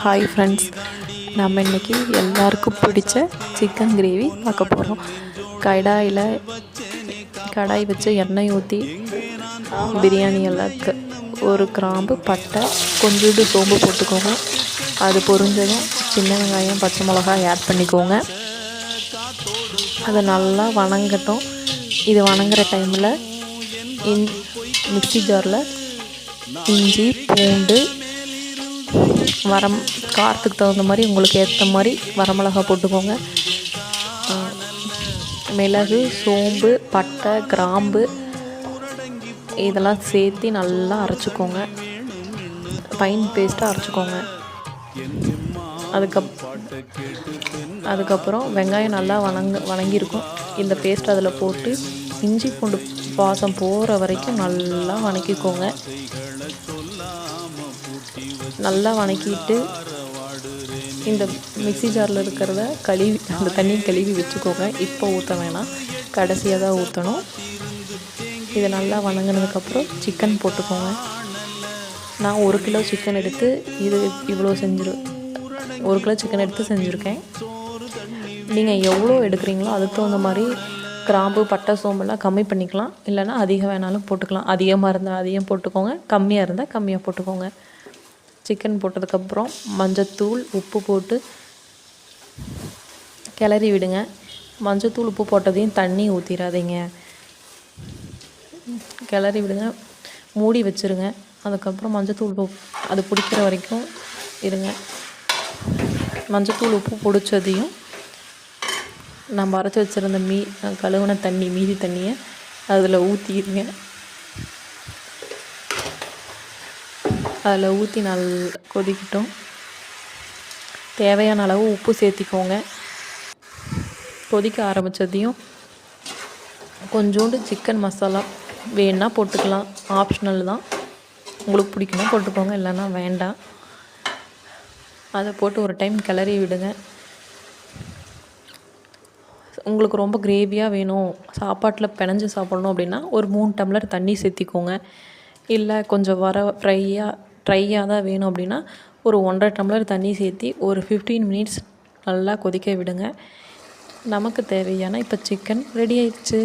Hi friends, நம்ம இன்றைக்கி எல்லாருக்கும் பிடிச்ச சிக்கன் கிரேவி பார்க்க போகிறோம். கடாய் வச்சு எண்ணெய் ஊற்றி பிரியாணி எல்லாத்துக்கு ஒரு கிராம்பு, பட்டை, கொஞ்சோண்டு சோம்பு போட்டுக்கோங்க. அது பொரிஞ்சதும் சின்ன வெங்காயம், பச்சை மிளகாய் ஆட் பண்ணிக்கோங்க. அதை நல்லா வணங்கட்டும். இது வணங்குற டைமில் மிக்ஸி ஜாரில் இஞ்சி, பூண்டு, காரத்துக்கு தகுந்த மாதிரி உங்களுக்கு ஏற்ற மாதிரி வரமிளகா போட்டுக்கோங்க. மிளகு, சோம்பு, பட்டை, கிராம்பு இதெல்லாம் சேர்த்து நல்லா அரைச்சிக்கோங்க. ஃபைன் பேஸ்ட்டாக அரைச்சிக்கோங்க. அதுக்கப்புறம் வெங்காயம் நல்லா வணங்கியிருக்கும். இந்த பேஸ்ட் அதில் போட்டு இஞ்சி பூண்டு வாசம் போகிற வரைக்கும் நல்லா வணக்கிக்கோங்க. நல்லா வணக்கிட்டு இந்த மிக்ஸி ஜாரில் இருக்கிறத அந்த தண்ணி கழுவி வச்சுக்கோங்க. இப்போ ஊற்ற வேணாம், கடைசியாக தான் ஊற்றணும். இதை நல்லா வணங்கினதுக்கப்புறம் சிக்கன் போட்டுக்கோங்க. நான் 1 கிலோ சிக்கன் எடுத்து ஒரு கிலோ சிக்கன் எடுத்து செஞ்சுருக்கேன். நீங்கள் எவ்வளோ எடுக்கிறீங்களோ அதுக்கு தகுந்த மாதிரி கிராம்பு, பட்டை, சோம்பெல்லாம் கம்மி பண்ணிக்கலாம். இல்லைனா அதிகம் வேணாலும் போட்டுக்கலாம். அதிகமாக இருந்தால் அதிகம் போட்டுக்கோங்க, கம்மியாக இருந்தால் கம்மியாக போட்டுக்கோங்க. சிக்கன் போட்டதுக்கப்புறம் மஞ்சத்தூள், உப்பு போட்டு கிளறி விடுங்க. மஞ்சத்தூள், உப்பு போட்டதையும் தண்ணி ஊற்றிடாதீங்க. கிளறி விடுங்க, மூடி வச்சுருங்க. அதுக்கப்புறம் மஞ்சத்தூள், உப்பு அது பிடிக்கிற வரைக்கும் இருங்க. மஞ்சத்தூள், உப்பு பிடிச்சதையும் நம்ம அரைச்சி வச்சுருந்த கழுவுன தண்ணி, மீதி தண்ணியை அதில் ஊற்றிடுங்க. அதில் ஊற்றி நல்லா கொதிக்கட்டும். தேவையான அளவு உப்பு சேர்த்திக்கோங்க. கொதிக்க ஆரம்பித்ததையும் கொஞ்சோண்டு சிக்கன் மசாலா வேணுன்னா போட்டுக்கலாம், ஆப்ஷனல் தான். உங்களுக்கு பிடிக்குன்னா போட்டுக்கோங்க, இல்லைன்னா வேண்டாம். அதை போட்டு ஒரு டைம் கிளறி விடுங்க. உங்களுக்கு ரொம்ப கிரேவியாக வேணும், சாப்பாட்டில் பிணைஞ்சு சாப்பிட்ணும் அப்படின்னா ஒரு 3 டம்ளர் தண்ணி சேர்த்திக்கோங்க. இல்லை கொஞ்சம் ட்ரையாக தான் வேணும் அப்படின்னா ஒரு 1.5 டம்ளர் தண்ணி சேர்த்தி ஒரு 15 மினிட்ஸ் நல்லா கொதிக்க விடுங்க. நமக்கு தேவையான இப்போ சிக்கன் ரெடி ஆயிடுச்சு.